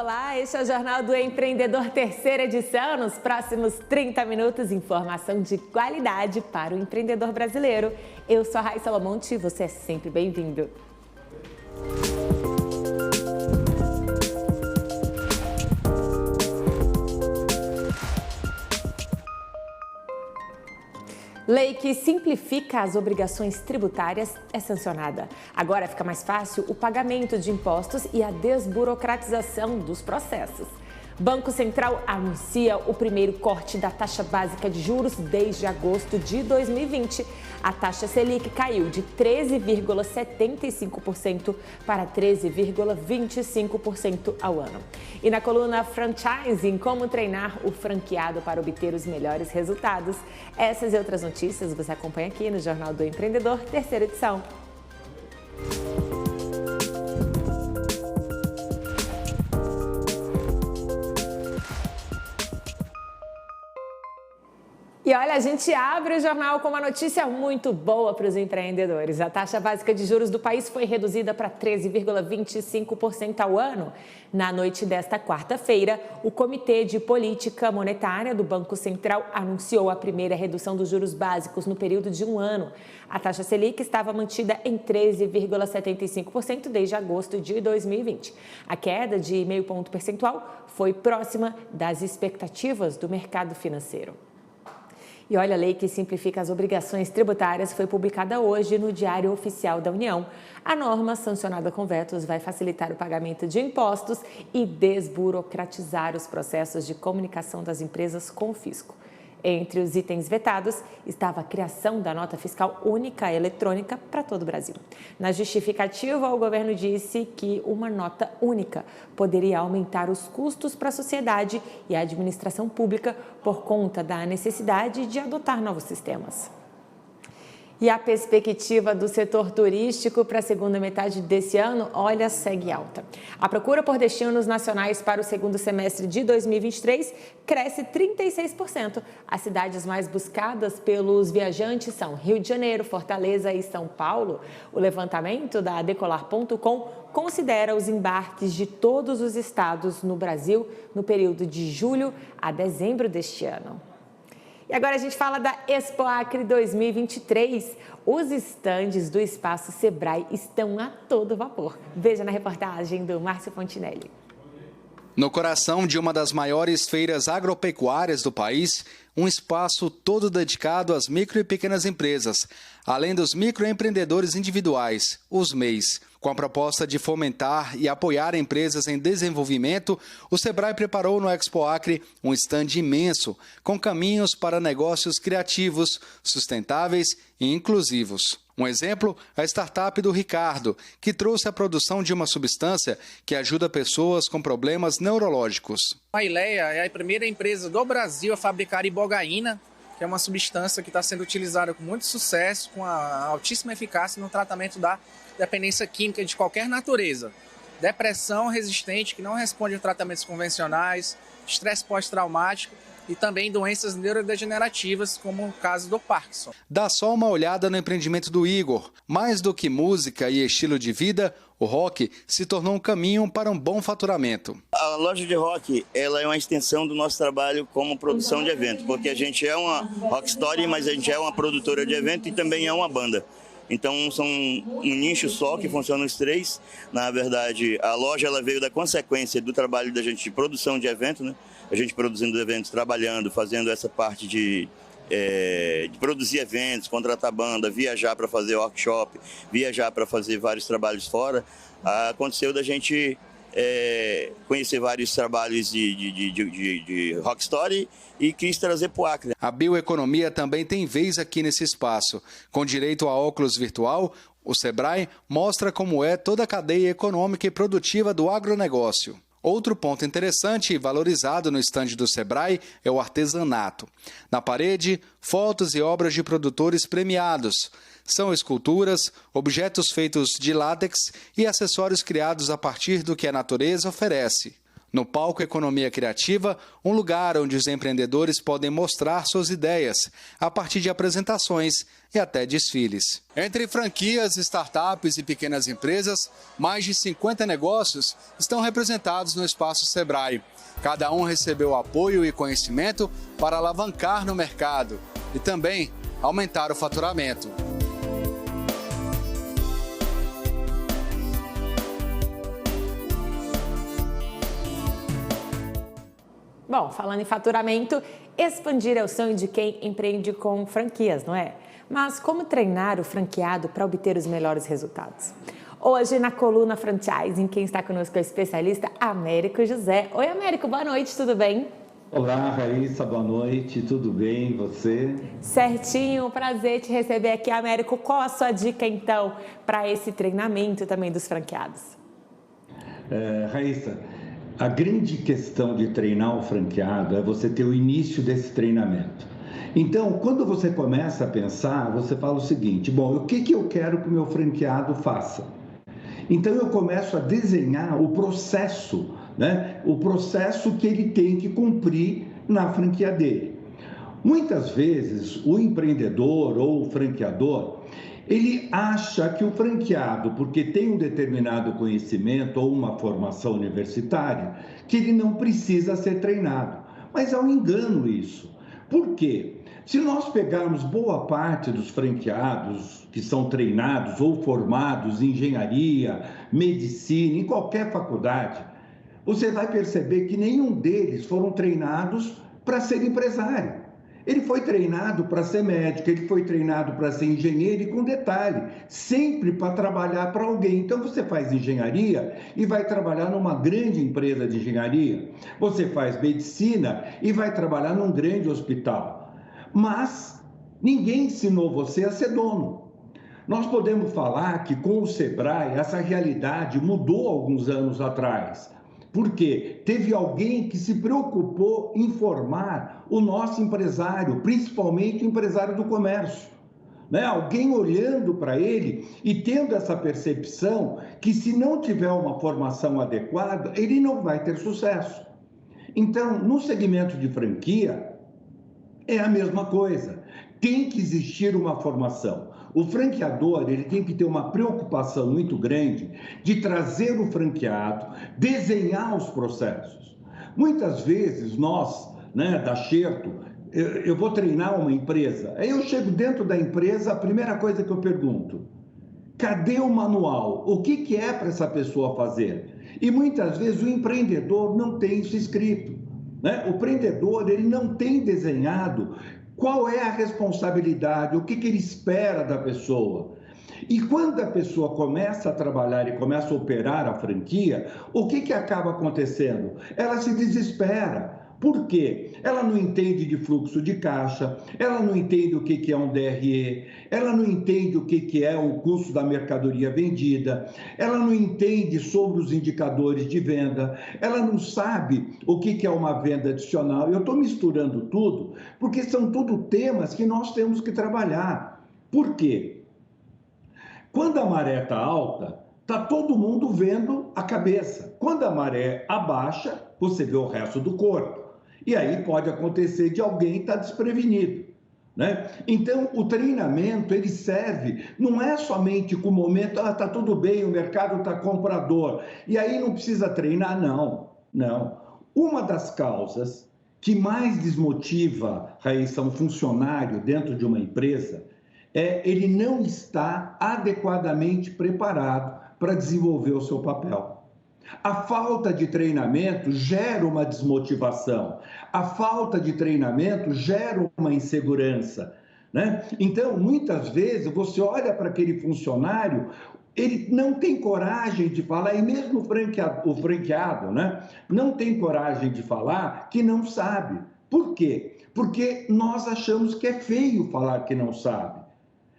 Olá, este é o Jornal do Empreendedor, terceira edição. Nos próximos 30 minutos, informação de qualidade para o empreendedor brasileiro. Eu sou a Raíssa Lamonte e você é sempre bem-vindo. Lei que simplifica as obrigações tributárias é sancionada. Agora fica mais fácil o pagamento de impostos e a desburocratização dos processos. Banco Central anuncia o primeiro corte da taxa básica de juros desde agosto de 2020. A taxa Selic caiu de 13,75% para 13,25% ao ano. E na coluna Franchising, como treinar o franqueado para obter os melhores resultados. Essas e outras notícias você acompanha aqui no Jornal do Empreendedor, terceira edição. E olha, a gente abre o jornal com uma notícia muito boa para os empreendedores. A taxa básica de juros do país foi reduzida para 13,25% ao ano. Na noite desta quarta-feira, o Comitê de Política Monetária do Banco Central anunciou a primeira redução dos juros básicos no período de um ano. A taxa Selic estava mantida em 13,75% desde agosto de 2020. A queda de 0,5 ponto percentual foi próxima das expectativas do mercado financeiro. E olha, a lei que simplifica as obrigações tributárias foi publicada hoje no Diário Oficial da União. A norma, sancionada com vetos, vai facilitar o pagamento de impostos e desburocratizar os processos de comunicação das empresas com o fisco. Entre os itens vetados estava a criação da nota fiscal única eletrônica para todo o Brasil. Na justificativa, o governo disse que uma nota única poderia aumentar os custos para a sociedade e a administração pública por conta da necessidade de adotar novos sistemas. E a perspectiva do setor turístico para a segunda metade desse ano, olha, segue alta. A procura por destinos nacionais para o segundo semestre de 2023 cresce 36%. As cidades mais buscadas pelos viajantes são Rio de Janeiro, Fortaleza e São Paulo. O levantamento da Decolar.com considera os embarques de todos os estados no Brasil no período de julho a dezembro deste ano. E agora a gente fala da Expo Acre 2023. Os estandes do Espaço Sebrae estão a todo vapor. Veja na reportagem do Márcio Fontinelli. No coração de uma das maiores feiras agropecuárias do país, um espaço todo dedicado às micro e pequenas empresas, além dos microempreendedores individuais, os MEIs. Com a proposta de fomentar e apoiar empresas em desenvolvimento, o Sebrae preparou no Expo Acre um estande imenso, com caminhos para negócios criativos, sustentáveis e inclusivos. Um exemplo, a startup do Ricardo, que trouxe a produção de uma substância que ajuda pessoas com problemas neurológicos. A Ileia é a primeira empresa do Brasil a fabricar ibogaína, que é uma substância que está sendo utilizada com muito sucesso, com a altíssima eficácia no tratamento da dependência química de qualquer natureza. Depressão resistente, que não responde a tratamentos convencionais, estresse pós-traumático e também doenças neurodegenerativas, como o caso do Parkinson. Dá só uma olhada no empreendimento do Igor. Mais do que música e estilo de vida, o rock se tornou um caminho para um bom faturamento. A loja de rock, ela é uma extensão do nosso trabalho como produção de evento, porque a gente é uma rock story, mas a gente é uma produtora de evento e também é uma banda. Então, são um nicho só que funcionam os três. Na verdade, a loja ela veio da consequência do trabalho da gente de produção de evento, né? A gente produzindo eventos, trabalhando, fazendo essa parte de produzir eventos, contratar banda, viajar para fazer workshop, viajar para fazer vários trabalhos fora. Aconteceu da gente conhecer vários trabalhos de rock story e quis trazer para o Acre. A bioeconomia também tem vez aqui nesse espaço. Com direito a óculos virtual, o Sebrae mostra como é toda a cadeia econômica e produtiva do agronegócio. Outro ponto interessante e valorizado no estande do Sebrae é o artesanato. Na parede, fotos e obras de produtores premiados. São esculturas, objetos feitos de látex e acessórios criados a partir do que a natureza oferece. No palco Economia Criativa, um lugar onde os empreendedores podem mostrar suas ideias, a partir de apresentações e até desfiles. Entre franquias, startups e pequenas empresas, mais de 50 negócios estão representados no Espaço Sebrae. Cada um recebeu apoio e conhecimento para alavancar no mercado e também aumentar o faturamento. Bom, falando em faturamento, expandir é o sonho de quem empreende com franquias, não é? Mas como treinar o franqueado para obter os melhores resultados? Hoje, na coluna Franchising, quem está conosco é o especialista Américo José. Oi, Américo, boa noite, tudo bem? Olá, Raíssa, boa noite, tudo bem, e você? Certinho, prazer te receber aqui, Américo. Qual a sua dica, então, para esse treinamento também dos franqueados? Raíssa, a grande questão de treinar o franqueado é você ter o início desse treinamento. Então, quando você começa a pensar, você fala o seguinte: bom, o que eu quero que o meu franqueado faça? Então, eu começo a desenhar o processo, né? O processo que ele tem que cumprir na franquia dele. Muitas vezes, o empreendedor ou o franqueador, ele acha que o franqueado, porque tem um determinado conhecimento ou uma formação universitária, que ele não precisa ser treinado. Mas é um engano isso. Por quê? Se nós pegarmos boa parte dos franqueados que são treinados ou formados em engenharia, medicina, em qualquer faculdade, você vai perceber que nenhum deles foram treinados para ser empresário. Ele foi treinado para ser médico, ele foi treinado para ser engenheiro e, com detalhe, sempre para trabalhar para alguém. Então, você faz engenharia e vai trabalhar numa grande empresa de engenharia. Você faz medicina e vai trabalhar num grande hospital. Mas ninguém ensinou você a ser dono. Nós podemos falar que com o Sebrae essa realidade mudou alguns anos atrás. Porque teve alguém que se preocupou em formar o nosso empresário, principalmente o empresário do comércio. Né? Alguém olhando para ele e tendo essa percepção que, se não tiver uma formação adequada, ele não vai ter sucesso. Então, no segmento de franquia, é a mesma coisa. Tem que existir uma formação. O franqueador, ele tem que ter uma preocupação muito grande de trazer o franqueado, desenhar os processos. Muitas vezes nós, né, da Xerto, eu vou treinar uma empresa, aí eu chego dentro da empresa, a primeira coisa que eu pergunto: cadê o manual? O que é para essa pessoa fazer? E muitas vezes o empreendedor não tem isso escrito, né? O empreendedor, ele não tem desenhado qual é a responsabilidade, o que ele espera da pessoa. E quando a pessoa começa a trabalhar e começa a operar a franquia, o que acaba acontecendo? Ela se desespera. Por quê? Ela não entende de fluxo de caixa, ela não entende o que é um DRE, ela não entende o que é o custo da mercadoria vendida, ela não entende sobre os indicadores de venda, ela não sabe o que é uma venda adicional. Eu estou misturando tudo porque são tudo temas que nós temos que trabalhar. Por quê? Quando a maré está alta, está todo mundo vendo a cabeça. Quando a maré abaixa, você vê o resto do corpo. E aí pode acontecer de alguém estar desprevenido, né? Então, o treinamento, ele serve, não é somente com o momento, está tudo bem, o mercado está comprador, e aí não precisa treinar, não. Uma das causas que mais desmotiva, Raíssa, um funcionário dentro de uma empresa é ele não estar adequadamente preparado para desenvolver o seu papel. A falta de treinamento gera uma desmotivação. A falta de treinamento gera uma insegurança, né? Então, muitas vezes, você olha para aquele funcionário, ele não tem coragem de falar, e mesmo o franqueado, né, não tem coragem de falar que não sabe. Por quê? Porque nós achamos que é feio falar que não sabe.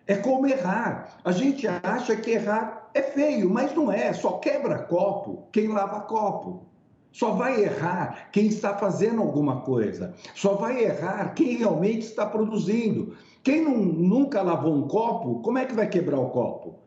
É como errar. A gente acha que errar é feio, mas não é. Só quebra copo quem lava copo. Só vai errar quem está fazendo alguma coisa. Só vai errar quem realmente está produzindo. Quem nunca lavou um copo, como é que vai quebrar o copo?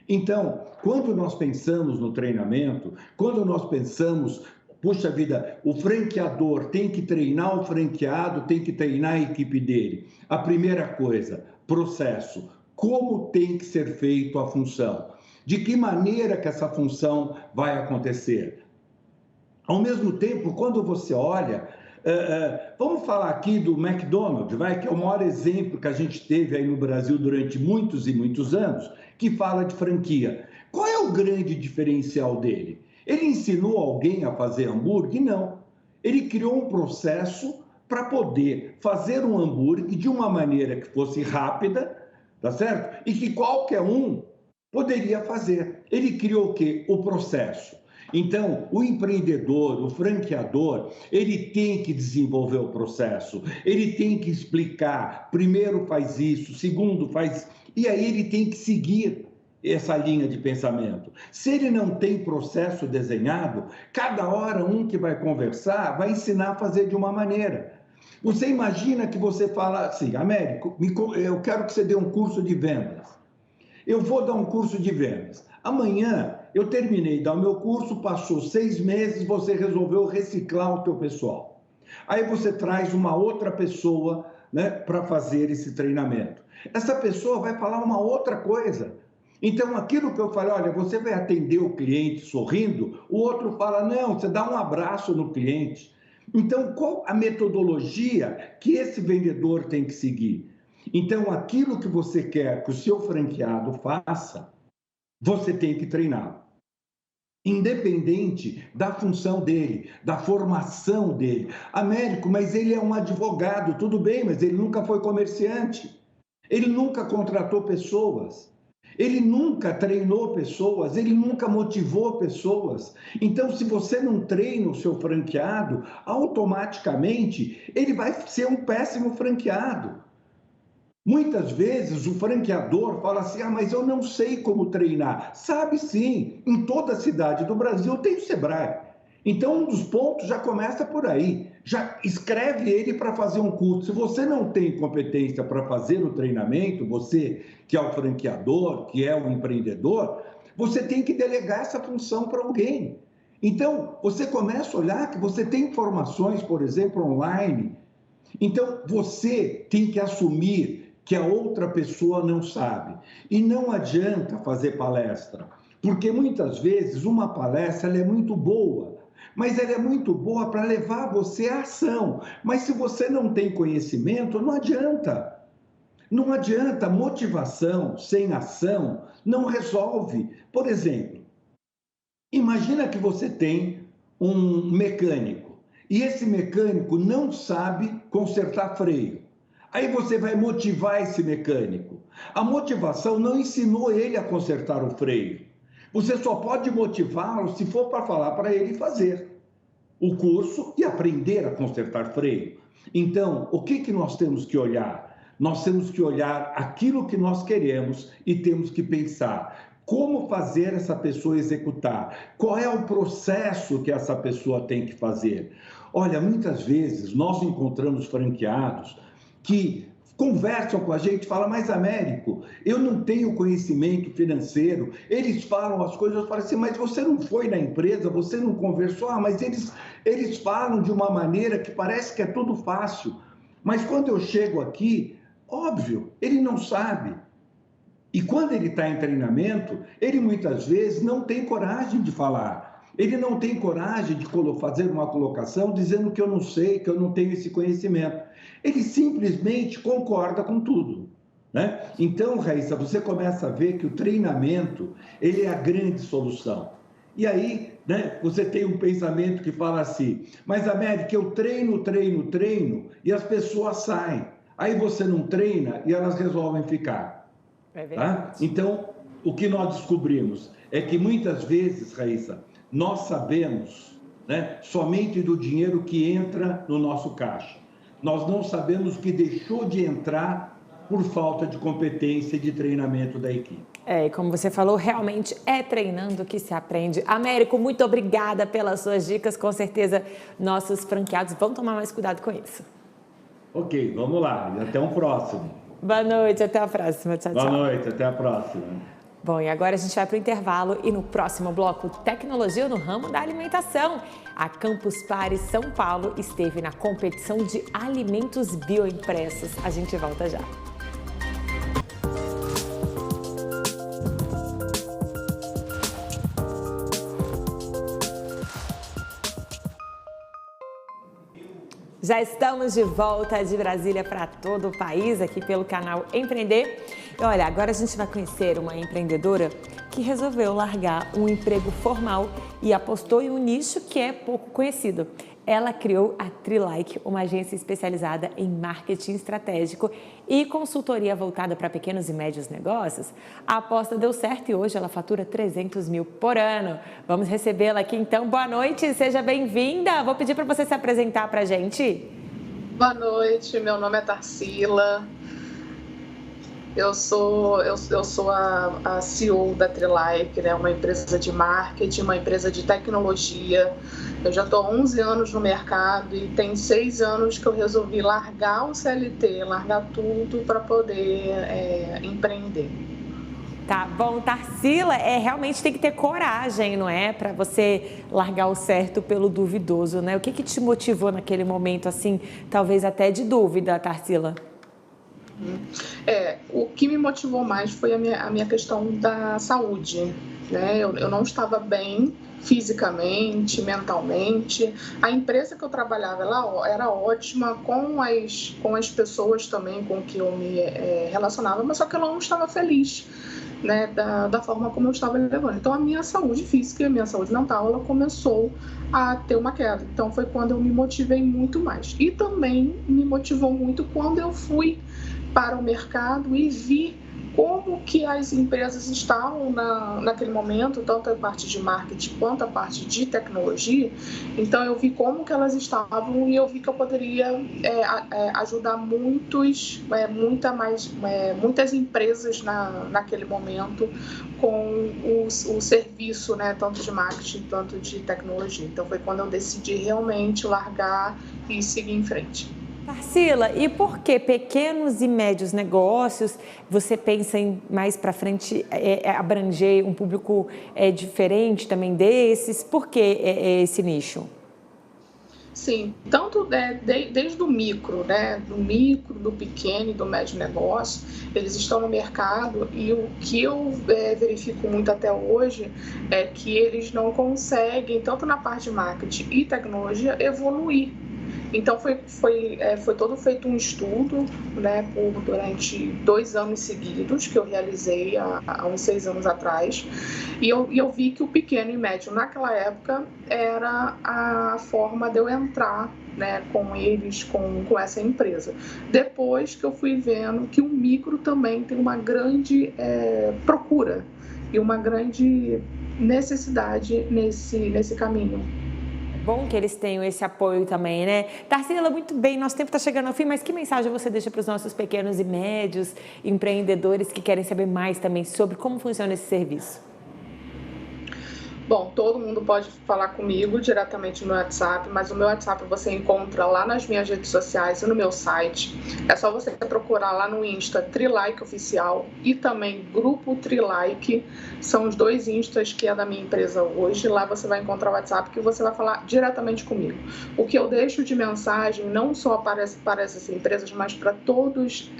Então, quando nós pensamos no treinamento, quando nós pensamos puxa vida, o franqueador tem que treinar o franqueado, tem que treinar a equipe dele. A primeira coisa, processo. Como tem que ser feita a função? De que maneira que essa função vai acontecer? Ao mesmo tempo, quando você olha, vamos falar aqui do McDonald's, que é o maior exemplo que a gente teve aí no Brasil durante muitos e muitos anos, que fala de franquia. Qual é o grande diferencial dele? Ele ensinou alguém a fazer hambúrguer? Não. Ele criou um processo para poder fazer um hambúrguer de uma maneira que fosse rápida, tá certo? E que qualquer um poderia fazer. Ele criou o quê? O processo. Então, o empreendedor, o franqueador, ele tem que desenvolver o processo, ele tem que explicar, primeiro faz isso, segundo faz... E aí ele tem que seguir essa linha de pensamento. Se ele não tem processo desenhado, cada hora um que vai conversar vai ensinar a fazer de uma maneira. Você imagina que você fala assim, Américo, eu quero que você dê um curso de vendas. Eu vou dar um curso de vendas. Amanhã eu terminei de dar o meu curso, passou 6 meses, você resolveu reciclar o teu pessoal. Aí você traz uma outra pessoa, né, para fazer esse treinamento. Essa pessoa vai falar uma outra coisa. Então, aquilo que eu falei, olha, você vai atender o cliente sorrindo, o outro fala, não, você dá um abraço no cliente. Então, qual a metodologia que esse vendedor tem que seguir? Então, aquilo que você quer que o seu franqueado faça, você tem que treinar. Independente da função dele, da formação dele. Américo, mas ele é um advogado, tudo bem, mas ele nunca foi comerciante. Ele nunca contratou pessoas. Ele nunca treinou pessoas, ele nunca motivou pessoas. Então, se você não treina o seu franqueado, automaticamente ele vai ser um péssimo franqueado. Muitas vezes o franqueador fala assim, mas eu não sei como treinar. Sabe sim, em toda cidade do Brasil tem o Sebrae. Então, um dos pontos já começa por aí. Já escreve ele para fazer um curso. Se você não tem competência para fazer o treinamento, você que é o franqueador, que é o empreendedor, você tem que delegar essa função para alguém. Então, você começa a olhar que você tem informações, por exemplo, online. Então, você tem que assumir que a outra pessoa não sabe. E não adianta fazer palestra, porque muitas vezes uma palestra ela é muito boa, mas ela é muito boa para levar você à ação. Mas se você não tem conhecimento, não adianta. Não adianta, motivação sem ação não resolve. Por exemplo, imagina que você tem um mecânico e esse mecânico não sabe consertar freio. Aí você vai motivar esse mecânico. A motivação não ensinou ele a consertar o freio. Você só pode motivá-lo se for para falar para ele fazer o curso e aprender a consertar freio. Então, o que nós temos que olhar? Nós temos que olhar aquilo que nós queremos e temos que pensar como fazer essa pessoa executar, qual é o processo que essa pessoa tem que fazer. Olha, muitas vezes nós encontramos franqueados que conversam com a gente, falam, mas Américo, eu não tenho conhecimento financeiro, eles falam as coisas, eu falo assim, mas você não foi na empresa, você não conversou, mas eles falam de uma maneira que parece que é tudo fácil, mas quando eu chego aqui, óbvio, ele não sabe. E quando ele está em treinamento, ele muitas vezes não tem coragem de falar. Ele não tem coragem de fazer uma colocação dizendo que eu não sei, que eu não tenho esse conhecimento. Ele simplesmente concorda com tudo, né? Então, Raíssa, você começa a ver que o treinamento, ele é a grande solução. E aí, né, você tem um pensamento que fala assim, mas América, eu treino e as pessoas saem. Aí você não treina e elas resolvem ficar. É verdade. Tá? Então, o que nós descobrimos é que muitas vezes, Raíssa, nós sabemos, né, somente do dinheiro que entra no nosso caixa. Nós não sabemos o que deixou de entrar por falta de competência e de treinamento da equipe. E como você falou, realmente é treinando que se aprende. Américo, muito obrigada pelas suas dicas. Com certeza, nossos franqueados vão tomar mais cuidado com isso. Ok, vamos lá. E até um próximo. Boa noite, até a próxima. Tchau, tchau. Boa noite, até a próxima. Bom, e agora a gente vai para o intervalo e no próximo bloco, tecnologia no ramo da alimentação. A Campus Party São Paulo esteve na competição de alimentos bioimpressos. A gente volta já. Já estamos de volta de Brasília para todo o país, aqui pelo canal Empreender. E olha, agora a gente vai conhecer uma empreendedora que resolveu largar um emprego formal e apostou em um nicho que é pouco conhecido. Ela criou a Trilike, uma agência especializada em marketing estratégico e consultoria voltada para pequenos e médios negócios. A aposta deu certo e hoje ela fatura 300 mil por ano. Vamos recebê-la aqui então. Boa noite, seja bem-vinda. Vou pedir para você se apresentar para a gente. Boa noite, meu nome é Tarsila. Eu sou a CEO da Trilike, né? Uma empresa de marketing, uma empresa de tecnologia. Eu já estou há 11 anos no mercado e tem 6 anos que eu resolvi largar o CLT, largar tudo para poder empreender. Tá bom, Tarsila, realmente tem que ter coragem, não é? Para você largar o certo pelo duvidoso, né? O que te motivou naquele momento, assim, talvez até de dúvida, Tarsila? O que me motivou mais foi a minha questão da saúde, né? Eu não estava bem fisicamente, mentalmente. A empresa que eu trabalhava ela era ótima com as pessoas também com que eu me relacionava, mas só que ela não estava feliz, né, da forma como eu estava levando. Então a minha saúde física e a minha saúde mental ela começou a ter uma queda. Então foi quando eu me motivei muito mais. E também me motivou muito quando eu fui para o mercado e vi como que as empresas estavam naquele momento, tanto a parte de marketing quanto a parte de tecnologia. Então eu vi como que elas estavam e eu vi que eu poderia ajudar muitas empresas naquele momento com o serviço, né, tanto de marketing quanto de tecnologia. Então foi quando eu decidi realmente largar e seguir em frente. Tarsila, e por que pequenos e médios negócios você pensa em mais para frente abranger um público diferente também desses? Por que esse nicho? Sim, tanto desde o micro, né, do pequeno e do médio negócio, eles estão no mercado e o que eu verifico muito até hoje é que eles não conseguem, tanto na parte de marketing e tecnologia, evoluir. Então foi todo feito um estudo, né, durante 2 anos seguidos que eu realizei há uns 6 anos atrás e eu vi que o pequeno e médio naquela época era a forma de eu entrar, né, com eles, com essa empresa. Depois que eu fui vendo que o micro também tem uma grande procura e uma grande necessidade nesse caminho. Bom que eles tenham esse apoio também, né? Tarsila, muito bem, nosso tempo está chegando ao fim, mas que mensagem você deixa para os nossos pequenos e médios empreendedores que querem saber mais também sobre como funciona esse serviço? Bom, todo mundo pode falar comigo diretamente no WhatsApp, mas o meu WhatsApp você encontra lá nas minhas redes sociais e no meu site. É só você procurar lá no Insta Trilike Oficial e também Grupo Trilike. São os 2 Instas que é da minha empresa hoje. Lá você vai encontrar o WhatsApp que você vai falar diretamente comigo. O que eu deixo de mensagem não só para essas empresas, mas para todos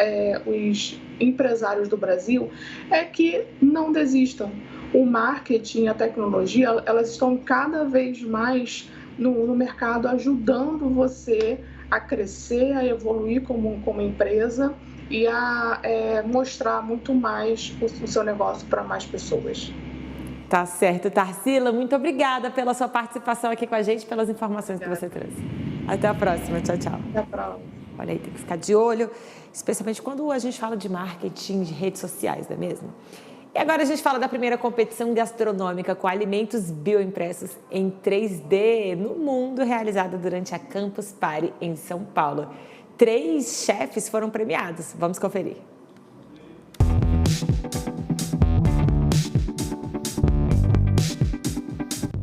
os empresários do Brasil é que não desistam. O marketing, a tecnologia, elas estão cada vez mais no mercado ajudando você a crescer, a evoluir como empresa e a mostrar muito mais o seu negócio para mais pessoas. Tá certo, Tarsila, muito obrigada pela sua participação aqui com a gente, pelas informações que você trouxe. Até a próxima, tchau, tchau. Até a próxima. Olha aí, tem que ficar de olho, especialmente quando a gente fala de marketing, de redes sociais, não é mesmo? E agora a gente fala da primeira competição gastronômica com alimentos bioimpressos em 3D no mundo, realizada durante a Campus Party em São Paulo. 3 chefes foram premiados. Vamos conferir.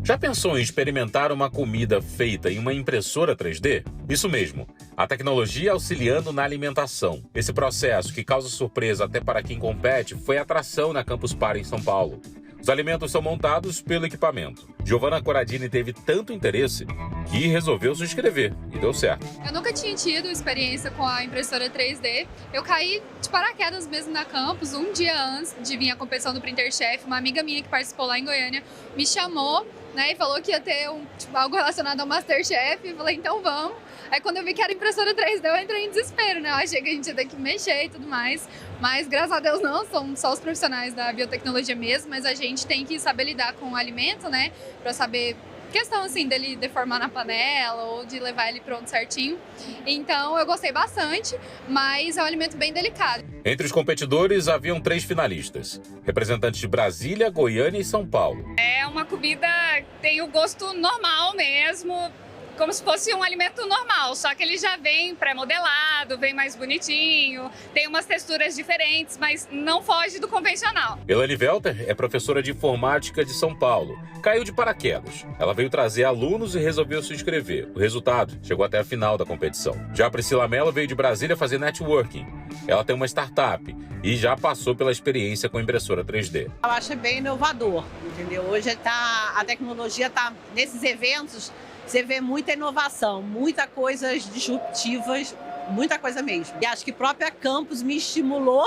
Já pensou em experimentar uma comida feita em uma impressora 3D? Isso mesmo. A tecnologia auxiliando na alimentação. Esse processo, que causa surpresa até para quem compete, foi atração na Campus Party em São Paulo. Os alimentos são montados pelo equipamento. Giovanna Coradini teve tanto interesse que resolveu se inscrever e deu certo. Eu nunca tinha tido experiência com a impressora 3D. Eu caí de paraquedas mesmo na Campus. Um dia antes de vir a competição do Printer Chef, uma amiga minha que participou lá em Goiânia me chamou, né, e falou que ia ter algo relacionado ao Masterchef. Eu falei, então vamos. Aí quando eu vi que era impressora 3D, eu entrei em desespero, né? Eu achei que a gente ia ter que mexer e tudo mais. Mas graças a Deus não, são só os profissionais da biotecnologia mesmo, mas a gente tem que saber lidar com o alimento, né? Pra saber questão assim dele deformar na panela ou de levar ele pronto certinho. Então eu gostei bastante, mas é um alimento bem delicado. Entre os competidores haviam 3 finalistas, representantes de Brasília, Goiânia e São Paulo. É uma comida que tem o gosto normal mesmo, como se fosse um alimento normal, só que ele já vem pré-modelado, vem mais bonitinho, tem umas texturas diferentes, mas não foge do convencional. Elane Welter é professora de informática de São Paulo. Caiu de paraquedas. Ela veio trazer alunos e resolveu se inscrever. O resultado chegou até a final da competição. Já a Priscila Mello veio de Brasília fazer networking. Ela tem uma startup e já passou pela experiência com impressora 3D. Eu acho bem inovador, entendeu? Hoje a tecnologia está nesses eventos. Você vê muita inovação, muita coisas disruptivas, muita coisa mesmo. E acho que a própria Campus me estimulou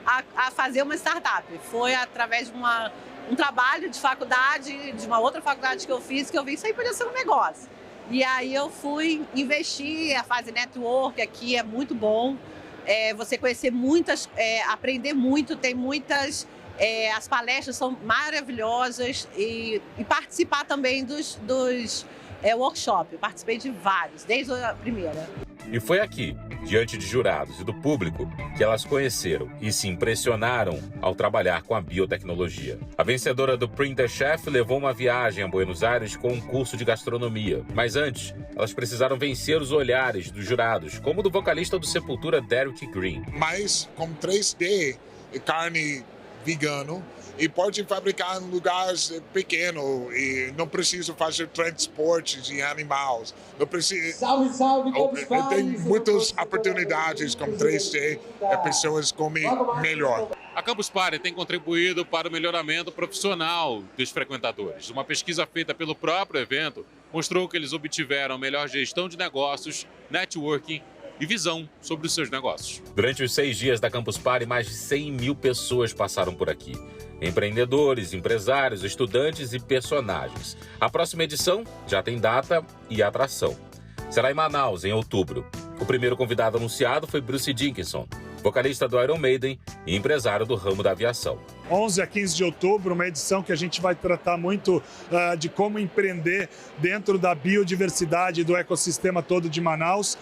a fazer uma startup. Foi através de um trabalho de faculdade, de uma outra faculdade que eu fiz, que eu vi isso aí podia ser um negócio. E aí eu fui investir, a fase network aqui é muito bom. Você conhecer muitas, aprender muito, tem muitas... as palestras são maravilhosas e participar também dos workshop. Eu participei de vários, desde a primeira. E foi aqui, diante de jurados e do público, que elas conheceram e se impressionaram ao trabalhar com a biotecnologia. A vencedora do Printer Chef levou uma viagem a Buenos Aires com um curso de gastronomia. Mas antes, elas precisaram vencer os olhares dos jurados, como o do vocalista do Sepultura, Derek Green. Mas com 3D e carne vegano, e pode fabricar em lugares pequenos e não precisa fazer transportes de animais. Não precisa. Salve, tem muitas oportunidades com 3D, pessoas comem melhor. A Campus Party tem contribuído para o melhoramento profissional dos frequentadores. Uma pesquisa feita pelo próprio evento mostrou que eles obtiveram melhor gestão de negócios, networking e visão sobre os seus negócios. Durante os 6 dias da Campus Party, mais de 100 mil pessoas passaram por aqui. Empreendedores, empresários, estudantes e personagens. A próxima edição já tem data e atração. Será em Manaus, em outubro. O primeiro convidado anunciado foi Bruce Dickinson, vocalista do Iron Maiden e empresário do ramo da aviação. 11 a 15 de outubro, uma edição que a gente vai tratar muito de como empreender dentro da biodiversidade do ecossistema todo de Manaus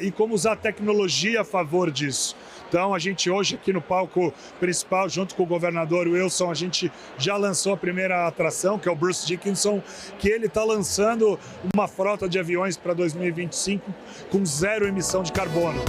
e como usar tecnologia a favor disso. Então, a gente hoje aqui no palco principal, junto com o governador Wilson, a gente já lançou a primeira atração, que é o Bruce Dickinson, que ele está lançando uma frota de aviões para 2025 com 0 emissão de carbono.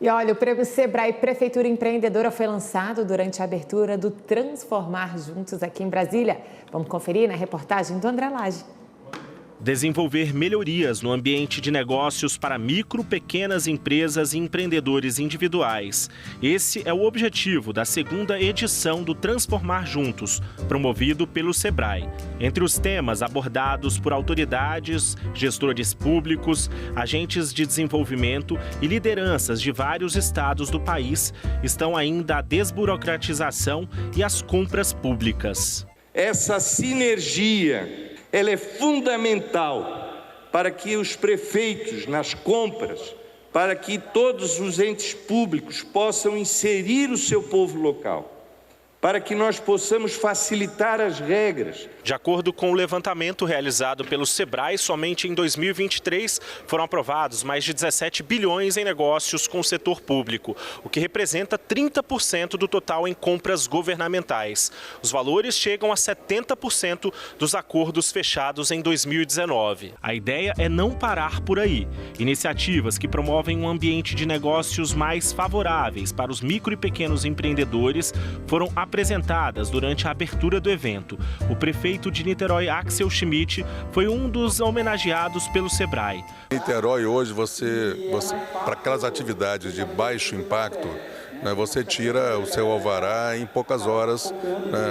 E olha, o Prêmio Sebrae Prefeitura Empreendedora foi lançado durante a abertura do Transformar Juntos aqui em Brasília. Vamos conferir na reportagem do André Lage. Desenvolver melhorias no ambiente de negócios para micro, pequenas empresas e empreendedores individuais. Esse é o objetivo da segunda edição do Transformar Juntos, promovido pelo Sebrae. Entre os temas abordados por autoridades, gestores públicos, agentes de desenvolvimento e lideranças de vários estados do país estão ainda a desburocratização e as compras públicas. Essa sinergia ela é fundamental para que os prefeitos, nas compras, para que todos os entes públicos possam inserir o seu povo local, para que nós possamos facilitar as regras. De acordo com o levantamento realizado pelo Sebrae, somente em 2023 foram aprovados mais de 17 bilhões em negócios com o setor público, o que representa 30% do total em compras governamentais. Os valores chegam a 70% dos acordos fechados em 2019. A ideia é não parar por aí. Iniciativas que promovem um ambiente de negócios mais favoráveis para os micro e pequenos empreendedores foram apresentadas durante a abertura do evento. O prefeito de Niterói, Axel Schmidt, foi um dos homenageados pelo Sebrae. Em Niterói, hoje, você para aquelas atividades de baixo impacto, você tira o seu alvará em poucas horas,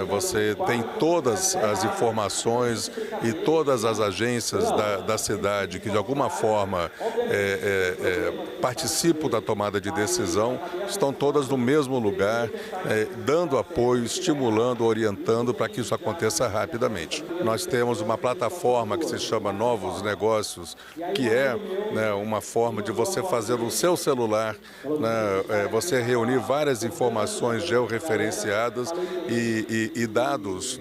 você tem todas as informações e todas as agências da cidade que de alguma forma participam da tomada de decisão, estão todas no mesmo lugar, dando apoio, estimulando, orientando para que isso aconteça rapidamente. Nós temos uma plataforma que se chama Novos Negócios, que é uma forma de você fazer no seu celular, você reunir várias informações georreferenciadas e dados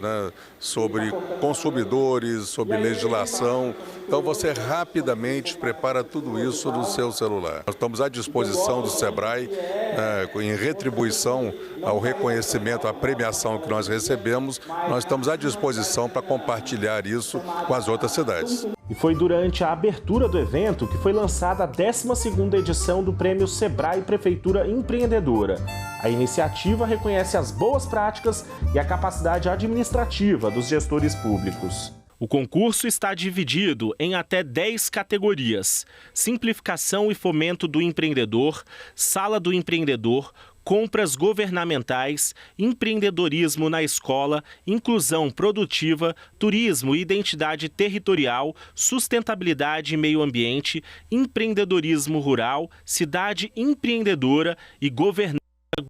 sobre consumidores, sobre legislação. Então você rapidamente prepara tudo isso no seu celular. Nós estamos à disposição do Sebrae, em retribuição ao reconhecimento, à premiação que nós recebemos, nós estamos à disposição para compartilhar isso com as outras cidades. E foi durante a abertura do evento que foi lançada a 12ª edição do Prêmio Sebrae Prefeitura Empreendedora. A iniciativa reconhece as boas práticas e a capacidade administrativa dos gestores públicos. O concurso está dividido em até 10 categorias: simplificação e fomento do empreendedor, sala do empreendedor, compras governamentais, empreendedorismo na escola, inclusão produtiva, turismo e identidade territorial, sustentabilidade e meio ambiente, empreendedorismo rural, cidade empreendedora e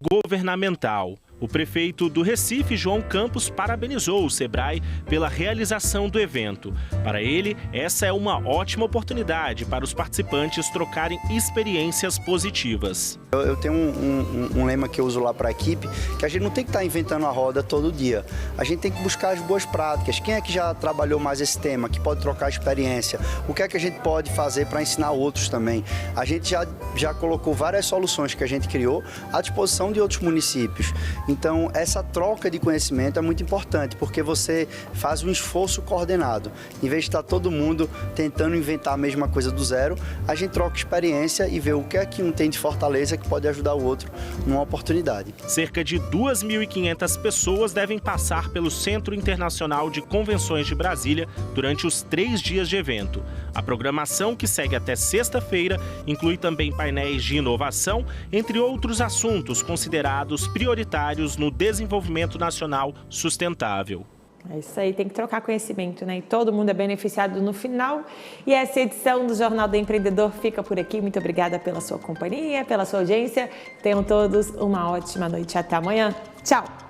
governamental. O prefeito do Recife, João Campos, parabenizou o Sebrae pela realização do evento. Para ele, essa é uma ótima oportunidade para os participantes trocarem experiências positivas. Eu tenho um lema que eu uso lá para a equipe, que a gente não tem que estar inventando a roda todo dia. A gente tem que buscar as boas práticas. Quem é que já trabalhou mais esse tema, que pode trocar experiência? O que é que a gente pode fazer para ensinar outros também? A gente já colocou várias soluções que a gente criou à disposição de outros municípios. Então, essa troca de conhecimento é muito importante, porque você faz um esforço coordenado. Em vez de estar todo mundo tentando inventar a mesma coisa do zero, a gente troca experiência e vê o que é que um tem de fortaleza que pode ajudar o outro numa oportunidade. Cerca de 2.500 pessoas devem passar pelo Centro Internacional de Convenções de Brasília durante os 3 dias de evento. A programação, que segue até sexta-feira, inclui também painéis de inovação, entre outros assuntos considerados prioritários no desenvolvimento nacional sustentável. É isso aí, tem que trocar conhecimento, né? E todo mundo é beneficiado no final. E essa edição do Jornal do Empreendedor fica por aqui. Muito obrigada pela sua companhia, pela sua audiência. Tenham todos uma ótima noite. Até amanhã. Tchau!